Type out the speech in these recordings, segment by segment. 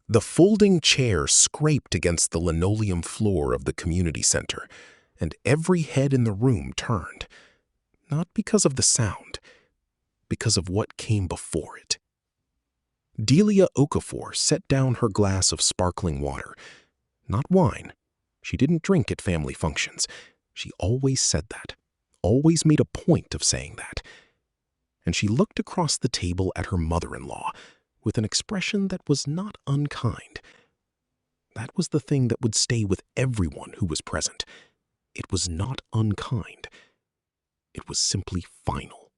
The folding chair scraped against the linoleum floor of the community center, and every head in the room turned, not because of the sound, because of what came before it. Delia Okafor set down her glass of sparkling water, not wine. She didn't drink at family functions. She always said that, always made a point of saying that. And she looked across the table at her mother-in-law with an expression that was not unkind. That was the thing that would stay with everyone who was present. It was not unkind. It was simply final.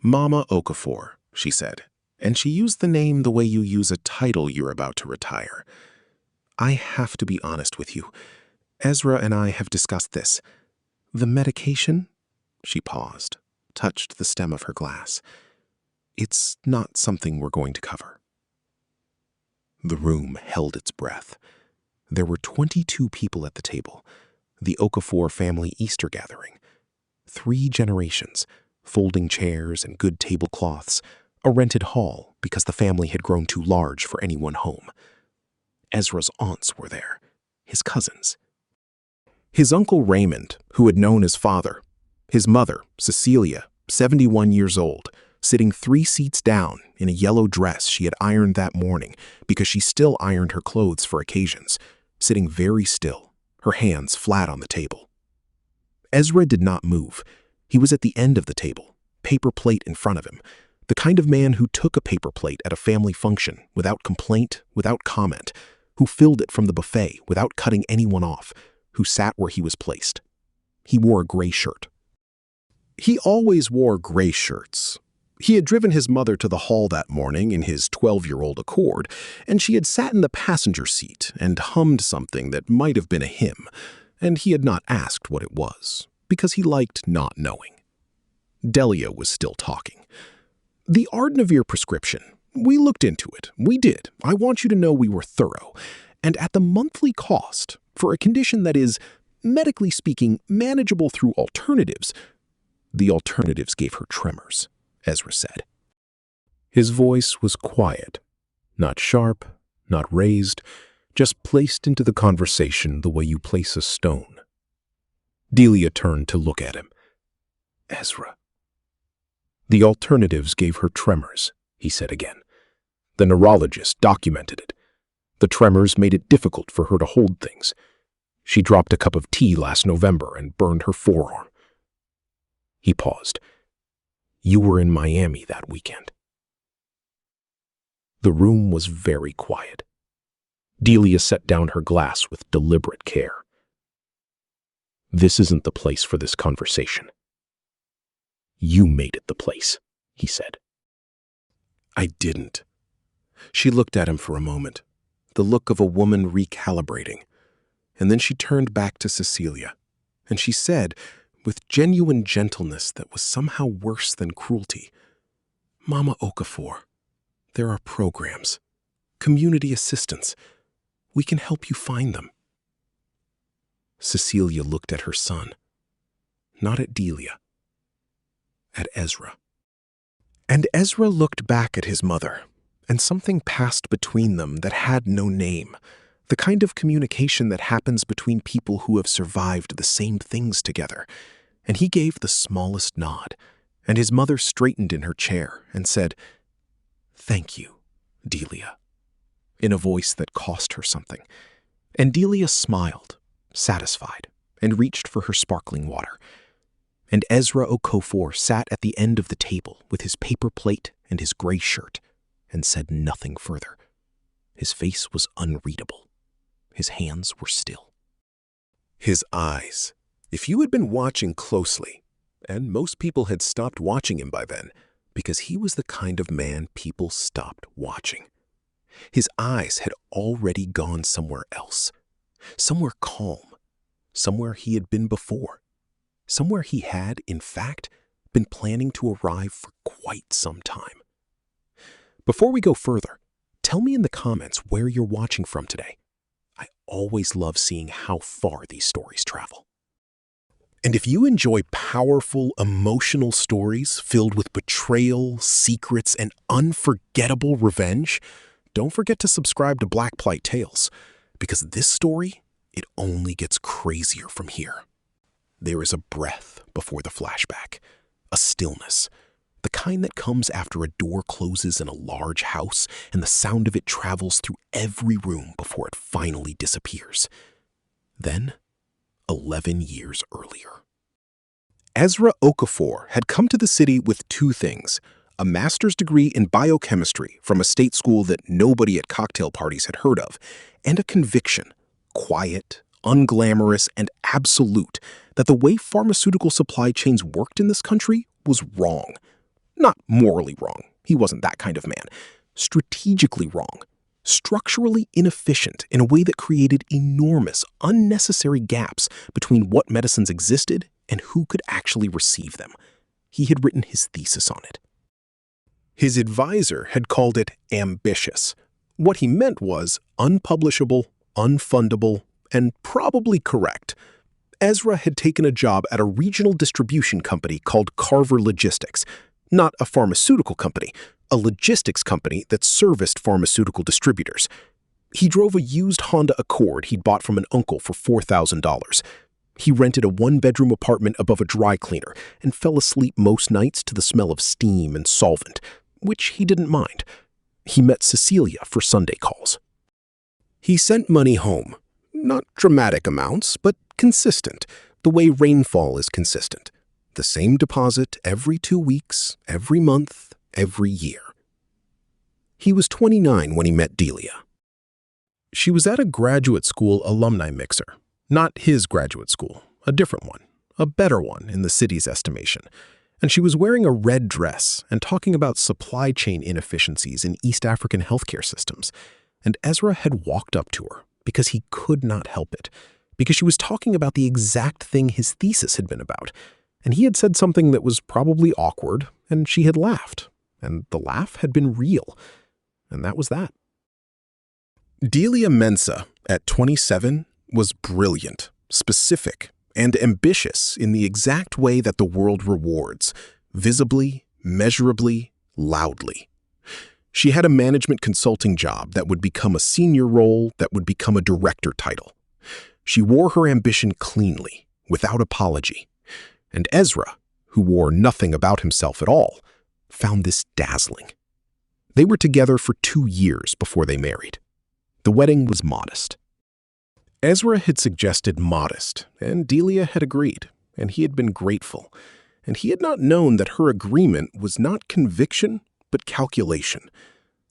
"Mama Okafor," she said, and she used the name the way you use a title you're about to retire. "I have to be honest with you. Ezra and I have discussed this. The medication?" She paused, touched the stem of her glass. "It's not something we're going to cover." The room held its breath. There were 22 people at the table, the Okafor family Easter gathering. 3 generations, folding chairs and good tablecloths, a rented hall because the family had grown too large for any one home. Ezra's aunts were there, his cousins. His uncle Raymond, who had known his father. His mother, Cecilia, 71 years old, sitting 3 seats down in a yellow dress she had ironed that morning because she still ironed her clothes for occasions, sitting very still, her hands flat on the table. Ezra did not move. He was at the end of the table, paper plate in front of him, the kind of man who took a paper plate at a family function without complaint, without comment, who filled it from the buffet without cutting anyone off, who sat where he was placed. He wore a gray shirt. He always wore gray shirts. He had driven his mother to the hall that morning in his 12-year-old Accord, and she had sat in the passenger seat and hummed something that might have been a hymn, and he had not asked what it was, because he liked not knowing. Delia was still talking. "The Ardnavir prescription. We looked into it. We did. I want you to know we were thorough. And at the monthly cost, for a condition that is, medically speaking, manageable through alternatives." "The alternatives gave her tremors," Ezra said. His voice was quiet, not sharp, not raised, just placed into the conversation the way you place a stone. Delia turned to look at him. "Ezra." "The alternatives gave her tremors," he said again. "The neurologist documented it. The tremors made it difficult for her to hold things. She dropped a cup of tea last November and burned her forearm." He paused. "You were in Miami that weekend." The room was very quiet. Delia set down her glass with deliberate care. "This isn't the place for this conversation." "You made it the place," he said. "I didn't." She looked at him for a moment, the look of a woman recalibrating, and then she turned back to Cecilia, and she said, with genuine gentleness that was somehow worse than cruelty, "Mama Okafor, there are programs, community assistance. We can help you find them." Cecilia looked at her son, not at Delia, at Ezra. And Ezra looked back at his mother, and something passed between them that had no name, the kind of communication that happens between people who have survived the same things together. And he gave the smallest nod, and his mother straightened in her chair and said, "Thank you, Delia," in a voice that cost her something. And Delia smiled, satisfied, and reached for her sparkling water. And Ezra Okafor sat at the end of the table with his paper plate and his gray shirt and said nothing further. His face was unreadable. His hands were still. His eyes. If you had been watching closely, and most people had stopped watching him by then, because he was the kind of man people stopped watching. His eyes had already gone somewhere else, somewhere calm, somewhere he had been before, somewhere he had, in fact, been planning to arrive for quite some time. Before we go further, tell me in the comments where you're watching from today. I always love seeing how far these stories travel. And if you enjoy powerful, emotional stories filled with betrayal, secrets, and unforgettable revenge, don't forget to subscribe to Black Plight Tales, because this story, it only gets crazier from here. There is a breath before the flashback, a stillness, the kind that comes after a door closes in a large house and the sound of it travels through every room before it finally disappears. Then, 11 years earlier. Ezra Okafor had come to the city with two things: a master's degree in biochemistry from a state school that nobody at cocktail parties had heard of, and a conviction, quiet, unglamorous, and absolute, that the way pharmaceutical supply chains worked in this country was wrong. Not morally wrong, he wasn't that kind of man. Strategically wrong, structurally inefficient in a way that created enormous, unnecessary gaps between what medicines existed and who could actually receive them. He had written his thesis on it. His advisor had called it ambitious. What he meant was unpublishable, unfundable, and probably correct. Ezra had taken a job at a regional distribution company called Carver Logistics, not a pharmaceutical company, a logistics company that serviced pharmaceutical distributors. He drove a used Honda Accord he'd bought from an uncle for $4,000. He rented a one-bedroom apartment above a dry cleaner and fell asleep most nights to the smell of steam and solvent, which he didn't mind. He met Cecilia for Sunday calls. He sent money home. Not dramatic amounts, but consistent, the way rainfall is consistent. The same deposit every 2 weeks, every month, every year. He was 29 when he met Delia. She was at a graduate school alumni mixer. Not his graduate school, a different one, a better one in the city's estimation. And she was wearing a red dress and talking about supply chain inefficiencies in East African healthcare systems. And Ezra had walked up to her because he could not help it, because she was talking about the exact thing his thesis had been about. And he had said something that was probably awkward, and she had laughed. And the laugh had been real. And that was that. Delia Mensah, at 27, was brilliant, specific, and ambitious in the exact way that the world rewards, visibly, measurably, loudly. She had a management consulting job that would become a senior role that would become a director title. She wore her ambition cleanly, without apology. And Ezra, who wore nothing about himself at all, found this dazzling. They were together for 2 years before they married. The wedding was modest. Ezra had suggested modest, and Delia had agreed, and he had been grateful. And he had not known that her agreement was not conviction, but calculation.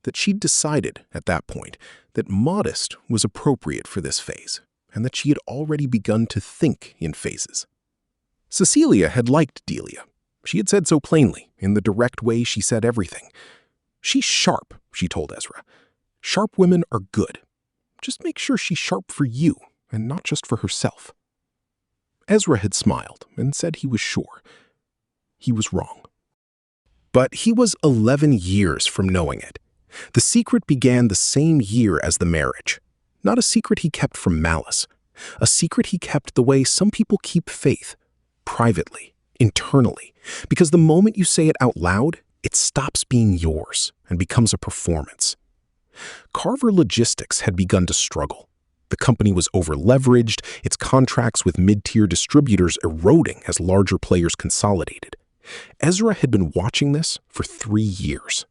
That she'd decided, at that point, that modest was appropriate for this phase, and that she had already begun to think in phases. Cecilia had liked Delia. She had said so plainly, in the direct way she said everything. She's sharp, she told Ezra. Sharp women are good. Just make sure she's sharp for you, and not just for herself. Ezra had smiled and said he was sure. He was wrong. But he was 11 years from knowing it. The secret began the same year as the marriage. Not a secret he kept from malice. A secret he kept the way some people keep faith. Privately, internally, because the moment you say it out loud, it stops being yours and becomes a performance. Carver Logistics had begun to struggle. The company was over-leveraged, its contracts with mid-tier distributors eroding as larger players consolidated. Ezra had been watching this for 3 years.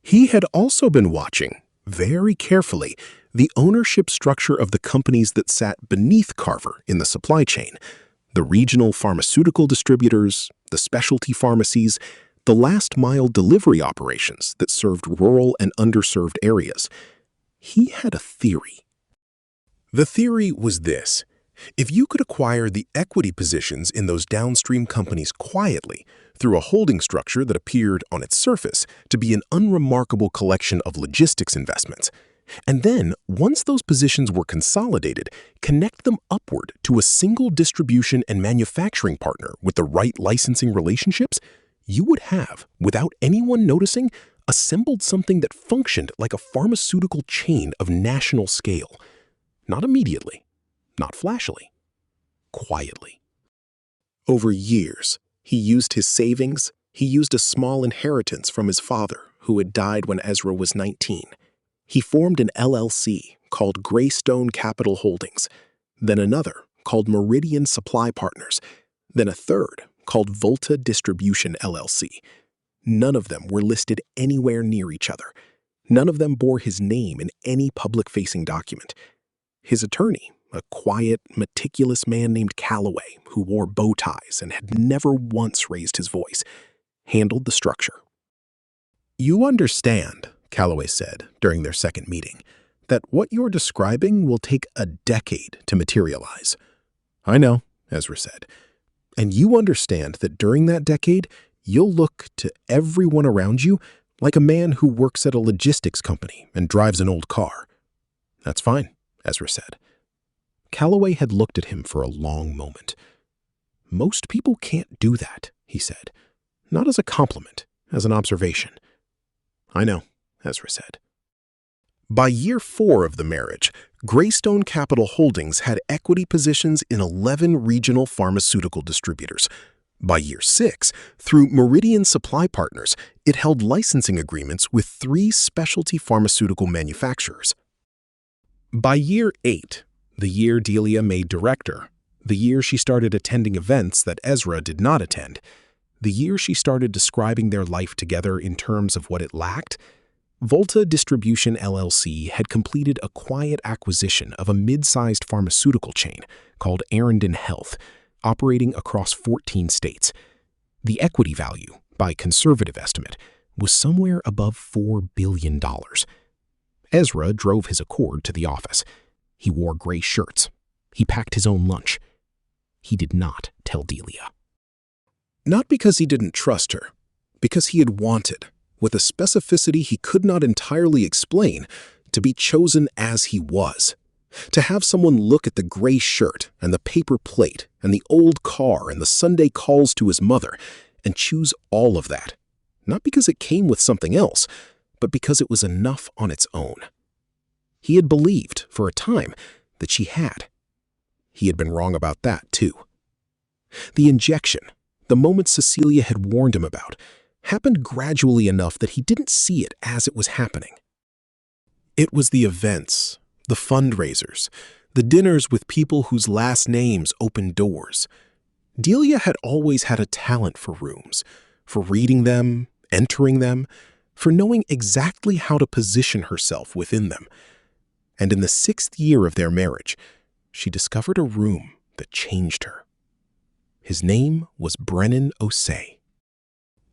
He had also been watching, very carefully, the ownership structure of the companies that sat beneath Carver in the supply chain. The regional pharmaceutical distributors, the specialty pharmacies, the last-mile delivery operations that served rural and underserved areas. He had a theory. The theory was this: if you could acquire the equity positions in those downstream companies quietly, through a holding structure that appeared on its surface to be an unremarkable collection of logistics investments, and then, once those positions were consolidated, connect them upward to a single distribution and manufacturing partner with the right licensing relationships, you would have, without anyone noticing, assembled something that functioned like a pharmaceutical chain of national scale. Not immediately, not flashily, quietly. Over years, he used his savings, he used a small inheritance from his father, who had died when Ezra was 19. He formed an LLC called Greystone Capital Holdings, then another called Meridian Supply Partners, then a third called Volta Distribution LLC. None of them were listed anywhere near each other. None of them bore his name in any public-facing document. His attorney, a quiet, meticulous man named Calloway, who wore bow ties and had never once raised his voice, handled the structure. "You understand," Calloway said during their second meeting, "that what you're describing will take a decade to materialize." "I know," Ezra said. "And you understand that during that decade, you'll look to everyone around you like a man who works at a logistics company and drives an old car." "That's fine," Ezra said. Calloway had looked at him for a long moment. "Most people can't do that," he said. "Not as a compliment, as an observation." "I know," Ezra said. By year 4 of the marriage, Greystone Capital Holdings had equity positions in 11 regional pharmaceutical distributors. By year 6, through Meridian Supply Partners, it held licensing agreements with 3 specialty pharmaceutical manufacturers. By year 8, the year Delia made director, the year she started attending events that Ezra did not attend, the year she started describing their life together in terms of what it lacked, Volta Distribution LLC had completed a quiet acquisition of a mid-sized pharmaceutical chain called Arendon Health, operating across 14 states. The equity value, by conservative estimate, was somewhere above $4 billion. Ezra drove his Accord to the office. He wore gray shirts. He packed his own lunch. He did not tell Delia. Not because he didn't trust her, because he had wanted, with a specificity he could not entirely explain, to be chosen as he was. To have someone look at the gray shirt and the paper plate and the old car and the Sunday calls to his mother and choose all of that, not because it came with something else, but because it was enough on its own. He had believed, for a time, that she had. He had been wrong about that, too. The injection, the moment Cecilia had warned him about, happened gradually enough that he didn't see it as it was happening. It was the events, the fundraisers, the dinners with people whose last names opened doors. Delia had always had a talent for rooms, for reading them, entering them, for knowing exactly how to position herself within them. And in the 6th year of their marriage, she discovered a room that changed her. His name was Brennan Osei.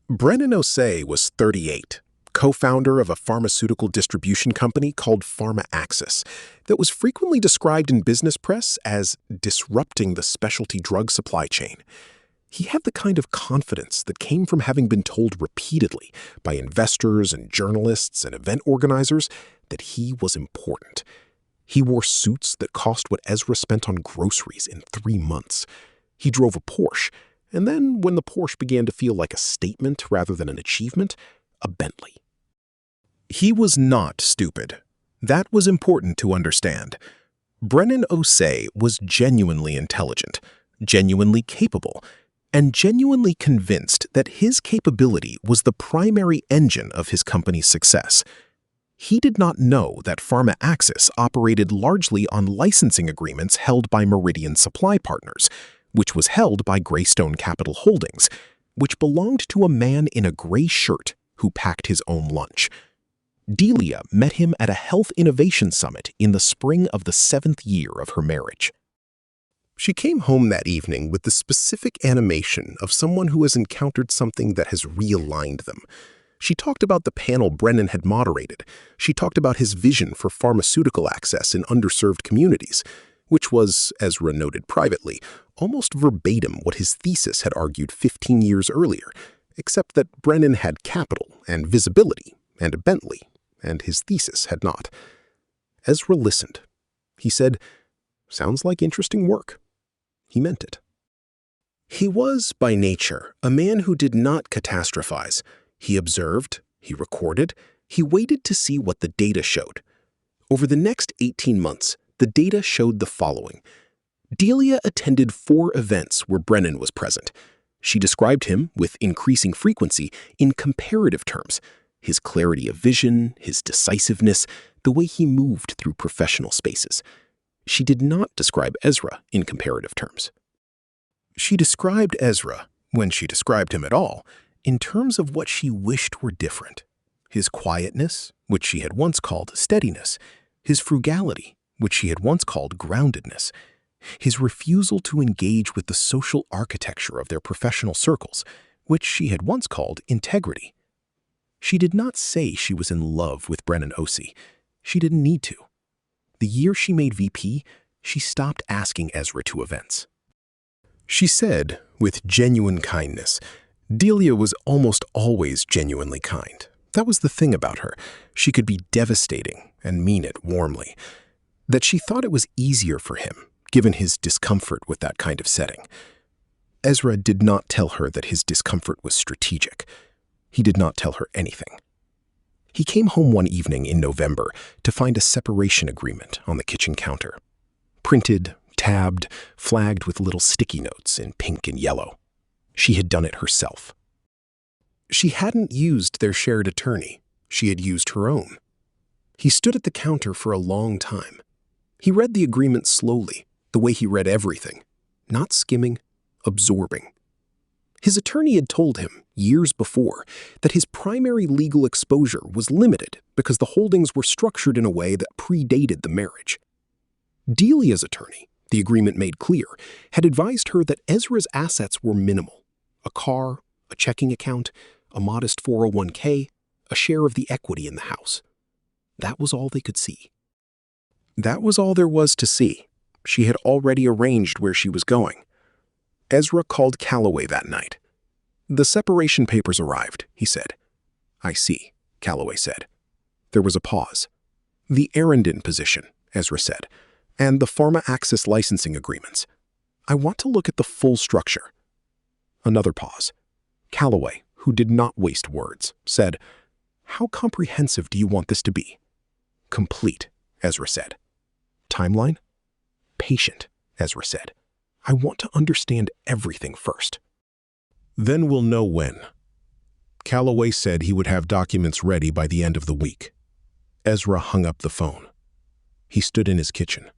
Brennan Osei was 38, co-founder of a pharmaceutical distribution company called Pharma that was frequently described in business press as disrupting the specialty drug supply chain. He had the kind of confidence that came from having been told repeatedly by investors and journalists and event organizers that he was important. He wore suits that cost what Ezra spent on groceries in 3 months. He drove a Porsche, and then, when the Porsche began to feel like a statement rather than an achievement, a Bentley. He was not stupid. That was important to understand. Brennan Osei was genuinely intelligent, genuinely capable, and genuinely convinced that his capability was the primary engine of his company's success. He did not know that Pharma operated largely on licensing agreements held by Meridian Supply Partners, which was held by Greystone Capital Holdings, which belonged to a man in a gray shirt who packed his own lunch. Delia met him at a health innovation summit in the spring of the 7th year of her marriage. She came home that evening with the specific animation of someone who has encountered something that has realigned them. She talked about the panel Brennan had moderated. She talked about his vision for pharmaceutical access in underserved communities, which was, Ezra noted privately, almost verbatim what his thesis had argued 15 years earlier, except that Brennan had capital and visibility and a Bentley, and his thesis had not. Ezra listened. He said, "Sounds like interesting work." He meant it. He was, by nature, a man who did not catastrophize. He observed, he recorded, he waited to see what the data showed. Over the next 18 months, the data showed the following. Delia attended 4 events where Brennan was present. She described him, with increasing frequency, in comparative terms. His clarity of vision, his decisiveness, the way he moved through professional spaces. She did not describe Ezra in comparative terms. She described Ezra, when she described him at all, in terms of what she wished were different. His quietness, which she had once called steadiness, his frugality, which she had once called groundedness, his refusal to engage with the social architecture of their professional circles, which she had once called integrity. She did not say she was in love with Brennan Osei. She didn't need to. The year she made VP, she stopped asking Ezra to events. She said, with genuine kindness, Delia was almost always genuinely kind. That was the thing about her. She could be devastating and mean it warmly. That she thought it was easier for him, given his discomfort with that kind of setting. Ezra did not tell her that his discomfort was strategic. He did not tell her anything. He came home one evening in November to find a separation agreement on the kitchen counter. Printed, tabbed, flagged with little sticky notes in pink and yellow. She had done it herself. She hadn't used their shared attorney. She had used her own. He stood at the counter for a long time. He read the agreement slowly, the way he read everything, not skimming, absorbing. His attorney had told him, years before, that his primary legal exposure was limited because the holdings were structured in a way that predated the marriage. Delia's attorney, the agreement made clear, had advised her that Ezra's assets were minimal: a car, a checking account, a modest 401k, a share of the equity in the house. That was all they could see. That was all there was to see. She had already arranged where she was going. Ezra called Calloway that night. "The separation papers arrived," he said. "I see," Calloway said. There was a pause. "The Arendon position," Ezra said, "and the Pharma access licensing agreements. I want to look at the full structure." Another pause. Calloway, who did not waste words, said, "How comprehensive do you want this to be?" "Complete," Ezra said. "Timeline?" "Patient," Ezra said. "I want to understand everything first." "Then we'll know when." Calloway said he would have documents ready by the end of the week. Ezra hung up the phone. He stood in his kitchen.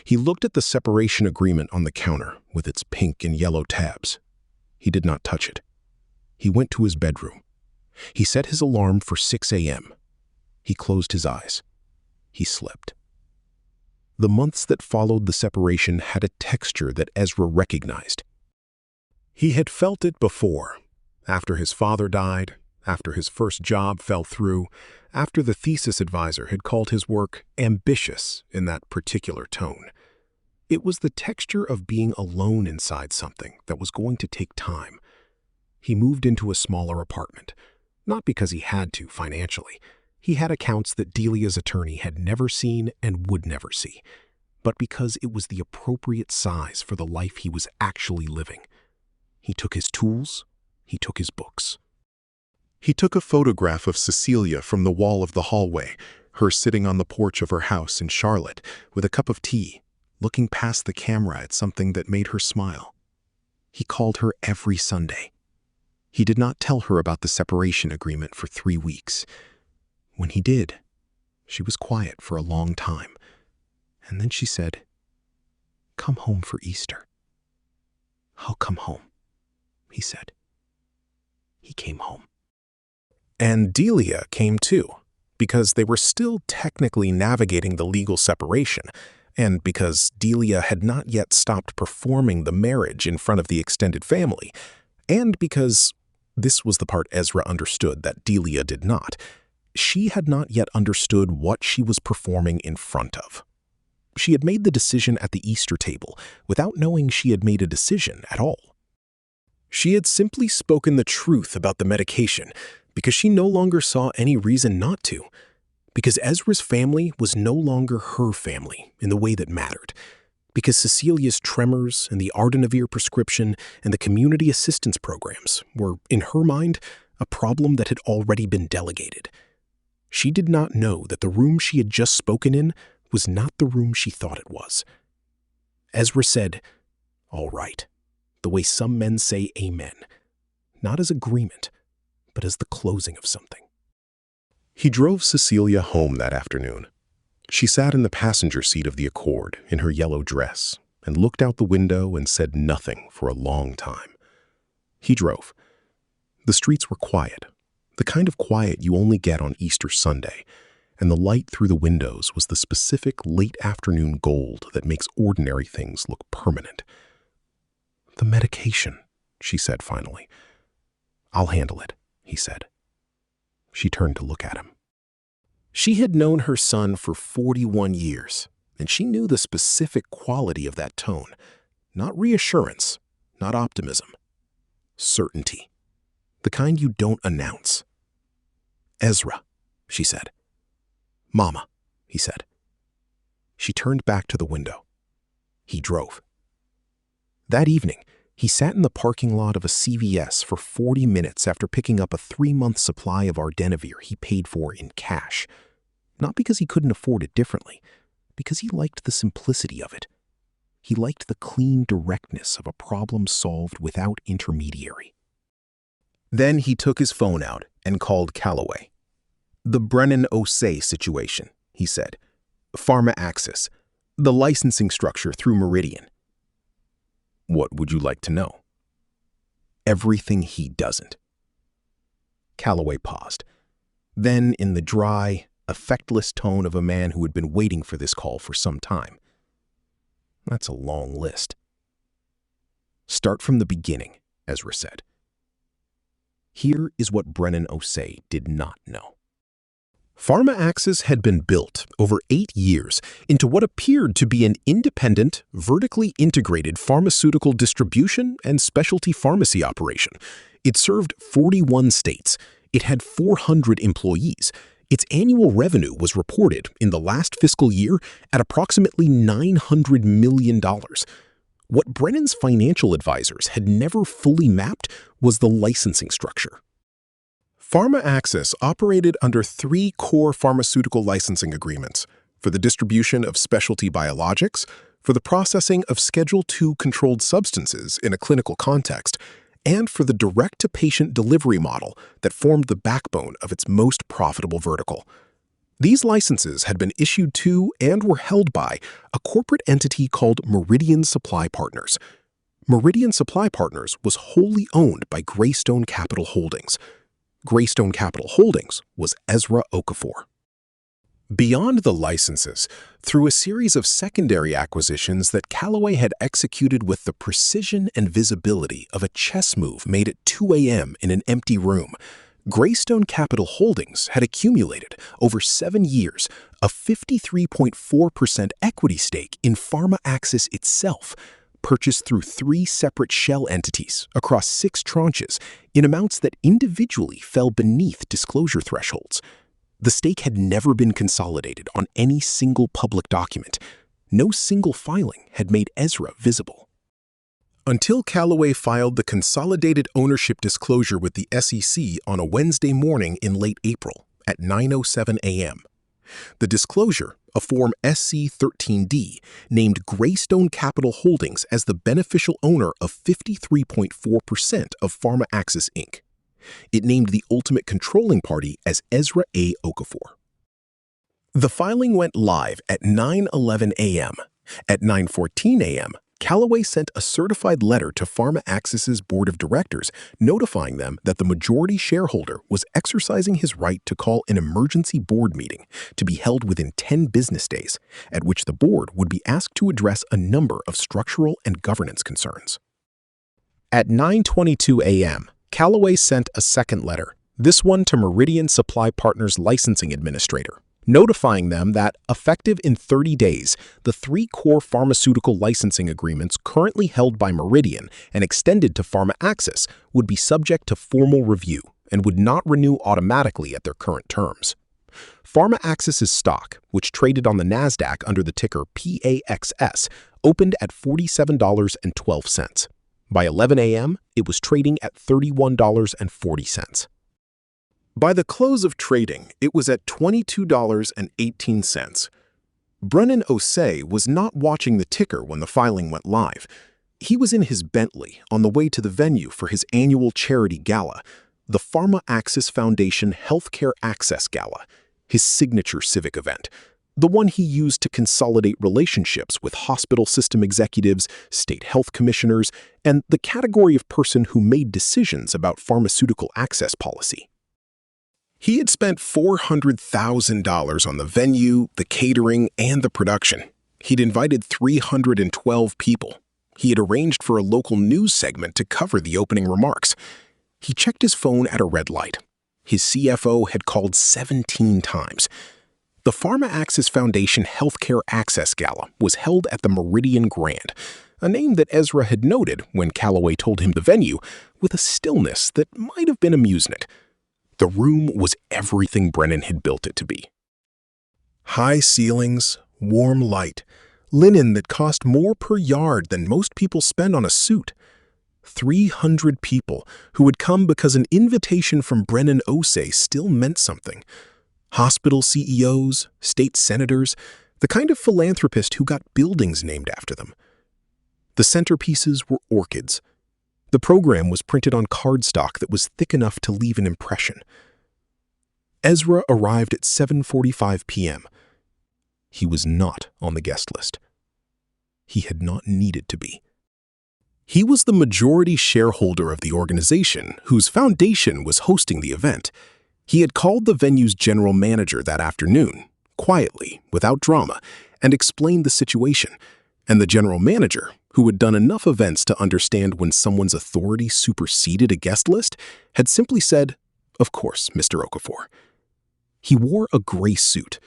He looked at the separation agreement on the counter with its pink and yellow tabs. He did not touch it. He went to his bedroom. He set his alarm for 6 a.m. He closed his eyes. He slept. The months that followed the separation had a texture that Ezra recognized. He had felt it before, after his father died, after his first job fell through, after the thesis advisor had called his work ambitious in that particular tone. It was the texture of being alone inside something that was going to take time. He moved into a smaller apartment, not because he had to financially. He had accounts that Delia's attorney had never seen and would never see, but because it was the appropriate size for the life he was actually living. He took his tools, he took his books. He took a photograph of Cecilia from the wall of the hallway, her sitting on the porch of her house in Charlotte with a cup of tea, looking past the camera at something that made her smile. He called her every Sunday. He did not tell her about the separation agreement for 3 weeks. When he did, she was quiet for a long time, and then she said, "Come home for Easter." "I'll come home," he said. He came home. And Delia came too, because they were still technically navigating the legal separation, and because Delia had not yet stopped performing the marriage in front of the extended family, and because, this was the part Ezra understood that Delia did not, she had not yet understood what she was performing in front of. She had made the decision at the Easter table without knowing she had made a decision at all. She had simply spoken the truth about the medication because she no longer saw any reason not to, because Ezra's family was no longer her family in the way that mattered, because Cecilia's tremors and the Ardenavir prescription and the community assistance programs were, in her mind, a problem that had already been delegated. She did not know that the room she had just spoken in was not the room she thought it was. Ezra said, "All right," the way some men say amen, not as agreement, but as the closing of something. He drove Cecilia home that afternoon, She sat in the passenger seat of the Accord in her yellow dress and looked out the window and said nothing for a long time. He drove. The streets were quiet, the kind of quiet you only get on Easter Sunday, and the light through the windows was the specific late afternoon gold that makes ordinary things look permanent. "The medication," she said finally. "I'll handle it," he said. She turned to look at him. She had known her son for 41 years, and she knew the specific quality of that tone. Not reassurance, not optimism. Certainty. The kind you don't announce. "Ezra," she said. "Mama," he said. She turned back to the window. He drove. That evening, he sat in the parking lot of a CVS for 40 minutes after picking up a 3-month supply of Ardenavir he paid for in cash. Not because he couldn't afford it differently, because he liked the simplicity of it. He liked the clean directness of a problem solved without intermediary. Then he took his phone out and called Callaway. "The Brennan Osei situation," he said. "Pharma Access. The licensing structure through Meridian." "What would you like to know?" "Everything he doesn't." Callaway paused. Then, in the dry, effectless tone of a man who had been waiting for this call for some time. "That's a long list." "Start from the beginning," Ezra said. Here is what Brennan Osei did not know. Pharma Access had been built over 8 years into what appeared to be an independent, vertically integrated pharmaceutical distribution and specialty pharmacy operation. It served 41 states. It had 400 employees. Its annual revenue was reported in the last fiscal year at approximately $900 million. What Brennan's financial advisors had never fully mapped was the licensing structure. Pharma Access operated under 3 core pharmaceutical licensing agreements for the distribution of specialty biologics, for the processing of Schedule II controlled substances in a clinical context, and for the direct-to-patient delivery model that formed the backbone of its most profitable vertical. These licenses had been issued to and were held by a corporate entity called Meridian Supply Partners. Meridian Supply Partners was wholly owned by Greystone Capital Holdings. Greystone Capital Holdings was Ezra Okafor. Beyond the licenses, through a series of secondary acquisitions that Callaway had executed with the precision and visibility of a chess move made at 2 a.m. in an empty room, Greystone Capital Holdings had accumulated, over 7 years, a 53.4% equity stake in Pharma Access itself, purchased through 3 separate shell entities across 6 tranches in amounts that individually fell beneath disclosure thresholds. The stake had never been consolidated on any single public document. No single filing had made Ezra visible. Until Callaway filed the consolidated ownership disclosure with the SEC on a Wednesday morning in late April at 9:07 a.m. The disclosure, a Form SC-13D, named Greystone Capital Holdings as the beneficial owner of 53.4% of Pharma Access, Inc. It named the ultimate controlling party as Ezra A. Okafor. The filing went live at 9:11 a.m. At 9:14 a.m., Callaway sent a certified letter to Pharma Access's board of directors notifying them that the majority shareholder was exercising his right to call an emergency board meeting to be held within 10 business days, at which the board would be asked to address a number of structural and governance concerns. At 9:22 a.m., Callaway sent a second letter, this one to Meridian Supply Partners licensing administrator, notifying them that, effective in 30 days, the 3 core pharmaceutical licensing agreements currently held by Meridian and extended to Pharma Access would be subject to formal review and would not renew automatically at their current terms. Pharma Access's stock, which traded on the NASDAQ under the ticker PAXS, opened at $47.12. By 11 a.m., it was trading at $31.40. By the close of trading, it was at $22.18. Brennan Osei was not watching the ticker when the filing went live. He was in his Bentley on the way to the venue for his annual charity gala, the Pharma Access Foundation Healthcare Access Gala, his signature civic event. the one he used to consolidate relationships with hospital system executives, state health commissioners, and the category of person who made decisions about pharmaceutical access policy. He had spent $400,000 on the venue, the catering, and the production. He'd invited 312 people. He had arranged for a local news segment to cover the opening remarks. He checked his phone at a red light. His CFO had called 17 times. The Pharma Access Foundation Healthcare Access Gala was held at the Meridian Grand, a name that Ezra had noted when Calloway told him the venue, with a stillness that might have been amusement. The room was everything Brennan had built it to be. High ceilings, warm light, linen that cost more per yard than most people spend on a suit. 300 people who had come because an invitation from Brennan Osei still meant something. Hospital CEOs, state senators, the kind of philanthropist who got buildings named after them. The centerpieces were orchids. The program was printed on cardstock that was thick enough to leave an impression. Ezra arrived at 7:45 p.m. He was not on the guest list. He had not needed to be. He was the majority shareholder of the organization, whose foundation was hosting the event. He had called the venue's general manager that afternoon, quietly, without drama, and explained the situation. And the general manager, who had done enough events to understand when someone's authority superseded a guest list, had simply said, "Of course, Mr. Okafor." He wore a gray suit,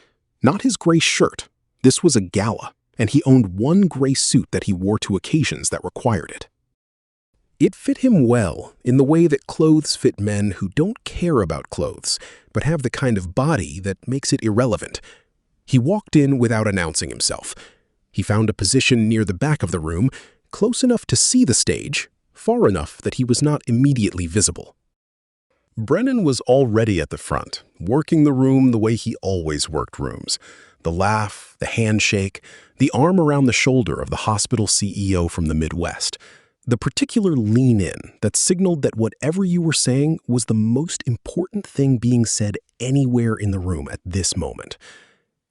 not his gray shirt. This was a gala, and he owned one gray suit that he wore to occasions that required it. It fit him well in the way that clothes fit men who don't care about clothes, but have the kind of body that makes it irrelevant. He walked in without announcing himself. He found a position near the back of the room, close enough to see the stage, far enough that he was not immediately visible. Brennan was already at the front, working the room the way he always worked rooms. The laugh, the handshake, the arm around the shoulder of the hospital CEO from the Midwest. The particular lean-in that signaled that whatever you were saying was the most important thing being said anywhere in the room at this moment.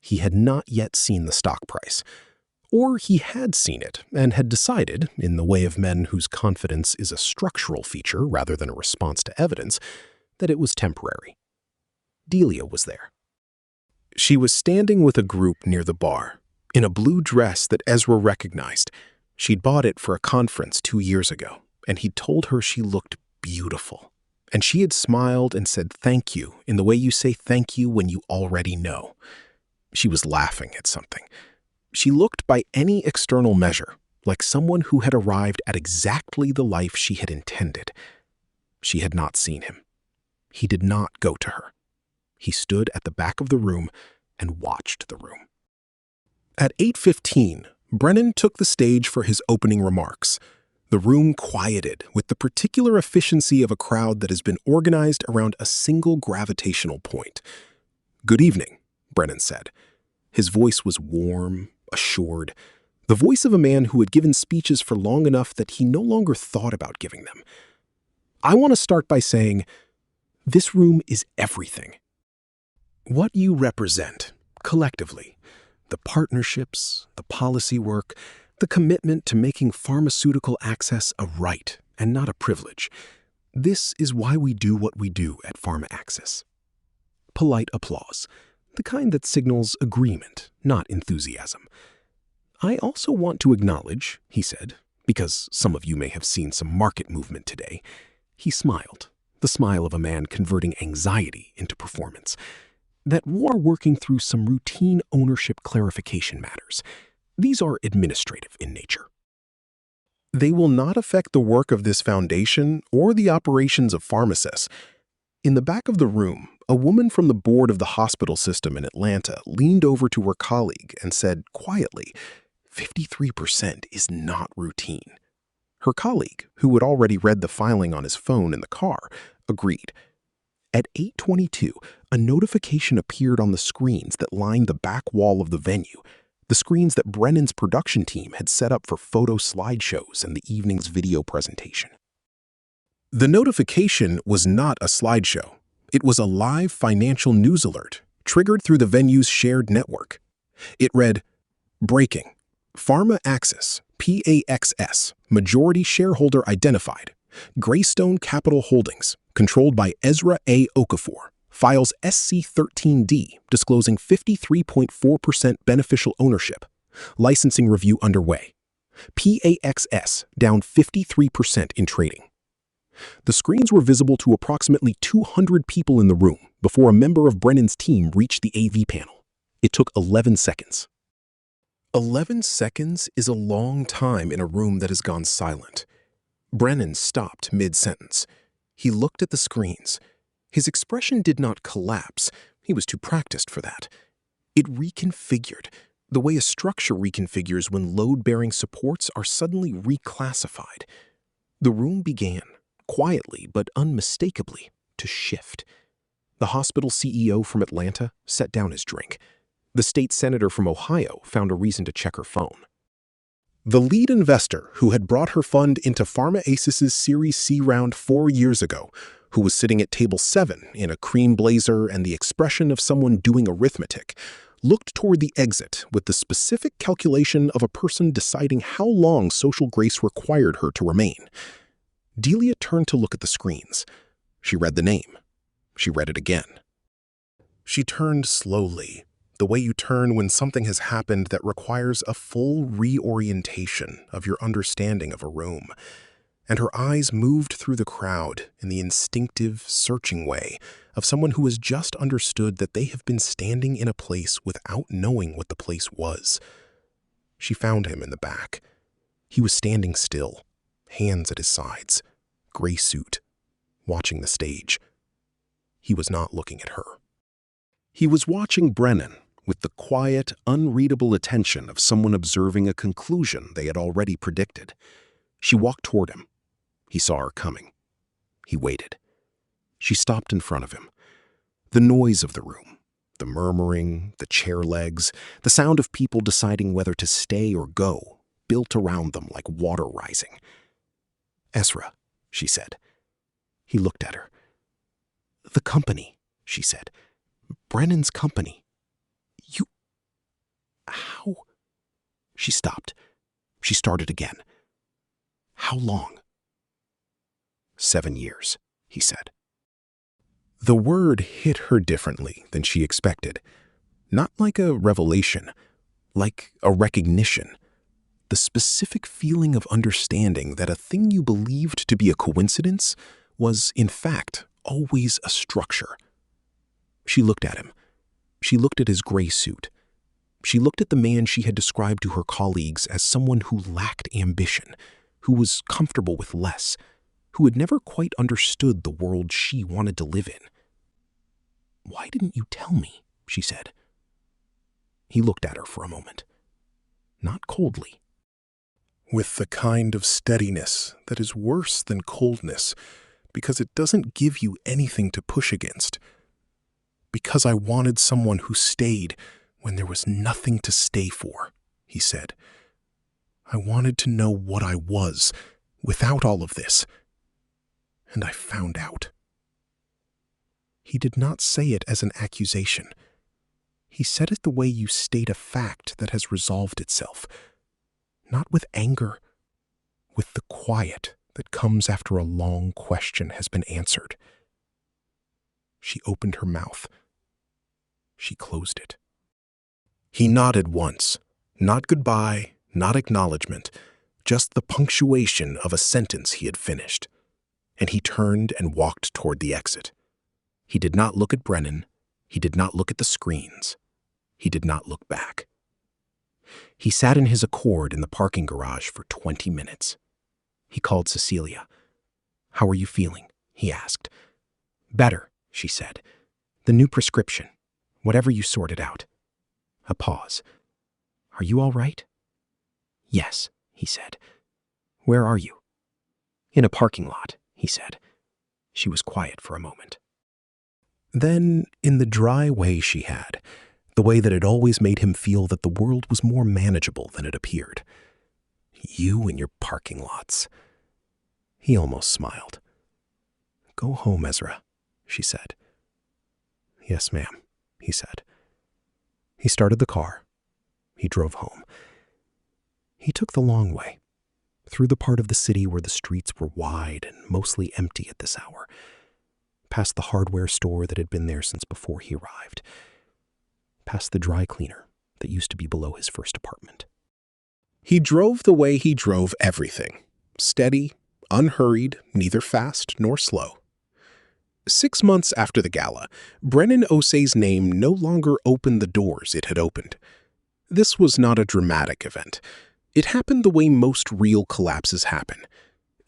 He had not yet seen the stock price. Or he had seen it and had decided, in the way of men whose confidence is a structural feature rather than a response to evidence, that it was temporary. Delia was there. She was standing with a group near the bar, in a blue dress that Ezra recognized. She'd bought it for a conference 2 years ago, and he'd told her she looked beautiful. And she had smiled and said thank you in the way you say thank you when you already know. She was laughing at something. She looked by any external measure like someone who had arrived at exactly the life she had intended. She had not seen him. He did not go to her. He stood at the back of the room and watched the room. At 8:15, Brennan took the stage for his opening remarks. The room quieted with the particular efficiency of a crowd that has been organized around a single gravitational point. "Good evening," Brennan said. His voice was warm, assured, the voice of a man who had given speeches for long enough that he no longer thought about giving them. "I want to start by saying, this room is everything. What you represent, collectively, the partnerships, the policy work, the commitment to making pharmaceutical access a right and not a privilege. This is why we do what we do at Pharma Access." Polite applause, the kind that signals agreement, not enthusiasm. "I also want to acknowledge," he said, "because some of you may have seen some market movement today." He smiled, the smile of a man converting anxiety into performance, "that we are working through some routine ownership clarification matters. These are administrative in nature. They will not affect the work of this foundation or the operations of Pharmacis." In the back of the room, a woman from the board of the hospital system in Atlanta leaned over to her colleague and said quietly, 53% is not routine. Her colleague, who had already read the filing on his phone in the car, agreed. At 8:22, a notification appeared on the screens that lined the back wall of the venue, the screens that Brennan's production team had set up for photo slideshows and the evening's video presentation. The notification was not a slideshow. It was a live financial news alert, triggered through the venue's shared network. It read, "Breaking. Pharma Axis, PAXS, majority shareholder identified. Greystone Capital Holdings, controlled by Ezra A. Okafor, files SC13D, disclosing 53.4% beneficial ownership. Licensing review underway. PAXS down 53% in trading." The screens were visible to approximately 200 people in the room before a member of Brennan's team reached the AV panel. It took 11 seconds. 11 seconds is a long time in a room that has gone silent. Brennan stopped mid-sentence. He looked at the screens. His expression did not collapse. He was too practiced for that. It reconfigured, the way a structure reconfigures when load-bearing supports are suddenly reclassified. The room began, quietly but unmistakably, to shift. The hospital CEO from Atlanta set down his drink. The state senator from Ohio found a reason to check her phone. The lead investor who had brought her fund into Pharma Axis's Series C round 4 years ago, who was sitting at table 7 in a cream blazer and the expression of someone doing arithmetic, looked toward the exit with the specific calculation of a person deciding how long social grace required her to remain. Delia turned to look at the screens. She read the name. She read it again. She turned slowly, the way you turn when something has happened that requires a full reorientation of your understanding of a room. And her eyes moved through the crowd in the instinctive, searching way of someone who has just understood that they have been standing in a place without knowing what the place was. She found him in the back. He was standing still, hands at his sides, gray suit, watching the stage. He was not looking at her. He was watching Brennan with the quiet, unreadable attention of someone observing a conclusion they had already predicted. She walked toward him. He saw her coming. He waited. She stopped in front of him. The noise of the room, the murmuring, the chair legs, the sound of people deciding whether to stay or go, built around them like water rising. "Ezra," she said. He looked at her. "The company," she said. "Brennan's company. You... How?" She stopped. She started again. "How long?" 7 years, he said. The word hit her differently than she expected. Not like a revelation, like a recognition. The specific feeling of understanding that a thing you believed to be a coincidence was, in fact, always a structure. She looked at him. She looked at his gray suit. She looked at the man she had described to her colleagues as someone who lacked ambition, who was comfortable with less, who had never quite understood the world she wanted to live in. "Why didn't you tell me?" she said. He looked at her for a moment. Not coldly. With the kind of steadiness that is worse than coldness, because it doesn't give you anything to push against. "Because I wanted someone who stayed when there was nothing to stay for," he said. "I wanted to know what I was without all of this. And I found out." He did not say it as an accusation. He said it the way you state a fact that has resolved itself. Not with anger, with the quiet that comes after a long question has been answered. She opened her mouth. She closed it. He nodded once. Not goodbye, not acknowledgement, just the punctuation of a sentence he had finished. And he turned and walked toward the exit. He did not look at Brennan. He did not look at the screens. He did not look back. He sat in his Accord in the parking garage for 20 minutes. He called Cecilia. "How are you feeling?" he asked. "Better," she said. "The new prescription. Whatever you sorted out." A pause. "Are you all right?" "Yes," he said. "Where are you?" "In a parking lot," he said. She was quiet for a moment. Then, in the dry way she had, the way that had always made him feel that the world was more manageable than it appeared. "You and your parking lots." He almost smiled. "Go home, Ezra," she said. "Yes, ma'am," he said. He started the car. he drove home. He took the long way, through the part of the city where the streets were wide and mostly empty at this hour, past the hardware store that had been there since before he arrived, past the dry cleaner that used to be below his first apartment. He drove the way he drove everything, steady, unhurried, neither fast nor slow. 6 months after the gala, Brennan Osei's name no longer opened the doors it had opened. This was not a dramatic event. It happened the way most real collapses happen,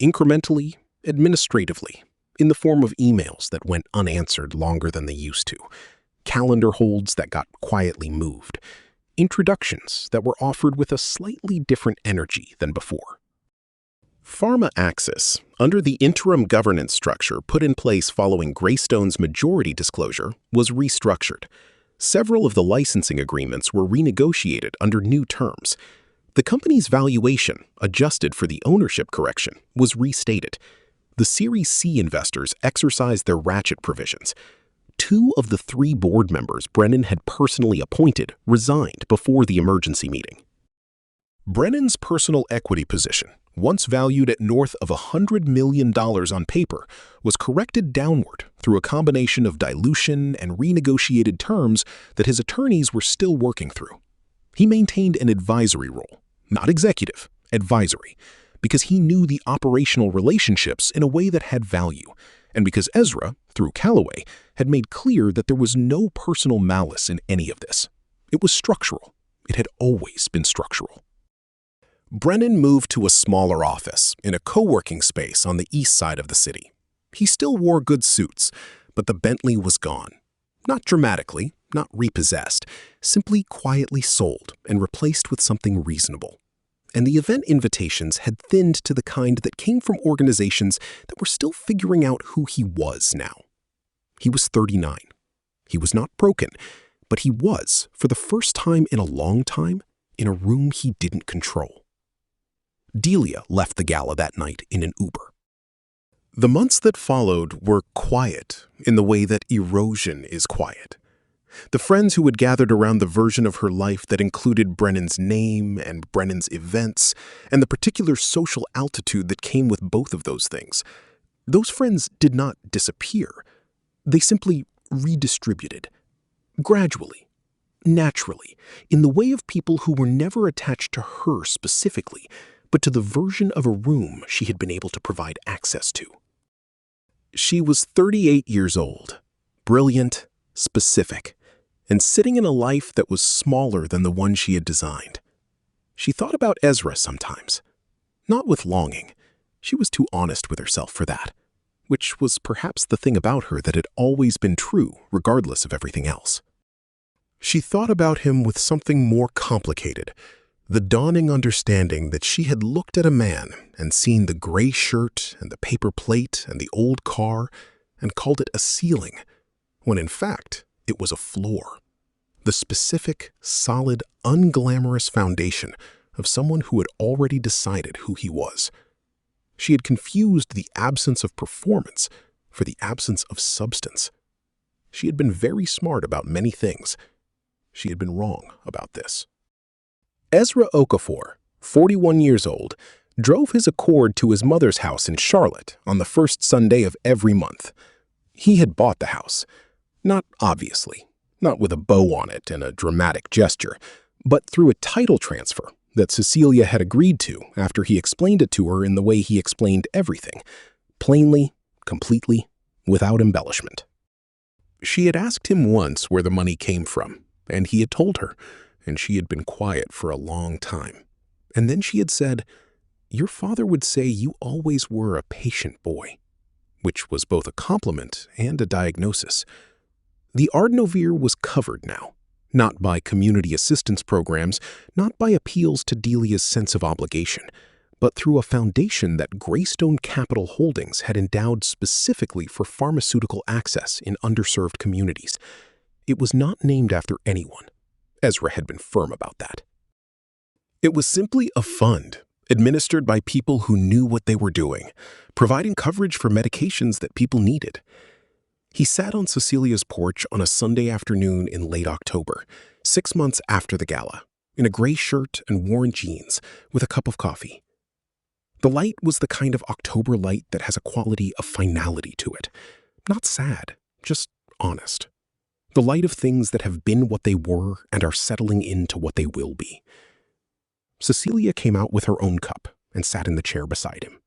incrementally, administratively, in the form of emails that went unanswered longer than they used to, calendar holds that got quietly moved, introductions that were offered with a slightly different energy than before. Pharma Axis, under the interim governance structure put in place following Greystone's majority disclosure, was restructured. Several of the licensing agreements were renegotiated under new terms. The company's valuation, adjusted for the ownership correction, was restated. The Series C investors exercised their ratchet provisions. 2 of the 3 board members Brennan had personally appointed resigned before the emergency meeting. Brennan's personal equity position, once valued at north of $100 million on paper, was corrected downward through a combination of dilution and renegotiated terms that his attorneys were still working through. He maintained an advisory role, not executive, advisory, because he knew the operational relationships in a way that had value, and because Ezra, through Calloway, had made clear that there was no personal malice in any of this. It was structural. It had always been structural. Brennan moved to a smaller office in a co-working space on the east side of the city. He still wore good suits, but the Bentley was gone. Not dramatically, not repossessed, simply quietly sold and replaced with something reasonable. And the event invitations had thinned to the kind that came from organizations that were still figuring out who he was now. He was 39. He was not broken, but he was, for the first time in a long time, in a room he didn't control. Delia left the gala that night in an Uber. The months that followed were quiet in the way that erosion is quiet. The friends who had gathered around the version of her life that included Brennan's name and Brennan's events and the particular social altitude that came with both of those things, those friends did not disappear. They simply redistributed, gradually, naturally, in the way of people who were never attached to her specifically, but to the version of a room she had been able to provide access to. She was 38 years old, brilliant, specific, and sitting in a life that was smaller than the one she had designed. She thought about Ezra sometimes, not with longing. She was too honest with herself for that, which was perhaps the thing about her that had always been true, regardless of everything else. She thought about him with something more complicated, the dawning understanding that she had looked at a man and seen the gray shirt and the paper plate and the old car and called it a ceiling, when in fact it was a floor, the specific, solid, unglamorous foundation of someone who had already decided who he was. She had confused the absence of performance for the absence of substance. She had been very smart about many things. She had been wrong about this. Ezra Okafor, 41 years old, drove his Accord to his mother's house in Charlotte on the first Sunday of every month. He had bought the house. Not obviously, not with a bow on it and a dramatic gesture, but through a title transfer that Cecilia had agreed to after he explained it to her in the way he explained everything, plainly, completely, without embellishment. She had asked him once where the money came from, and he had told her, and she had been quiet for a long time. And then she had said, "Your father would say you always were a patient boy," which was both a compliment and a diagnosis. The Ardnovir was covered now, not by community assistance programs, not by appeals to Delia's sense of obligation, but through a foundation that Greystone Capital Holdings had endowed specifically for pharmaceutical access in underserved communities. It was not named after anyone. Ezra had been firm about that. It was simply a fund administered by people who knew what they were doing, providing coverage for medications that people needed. He sat on Cecilia's porch on a Sunday afternoon in late October, 6 months after the gala, in a gray shirt and worn jeans, with a cup of coffee. The light was the kind of October light that has a quality of finality to it. Not sad, just honest. The light of things that have been what they were and are settling into what they will be. Cecilia came out with her own cup and sat in the chair beside him.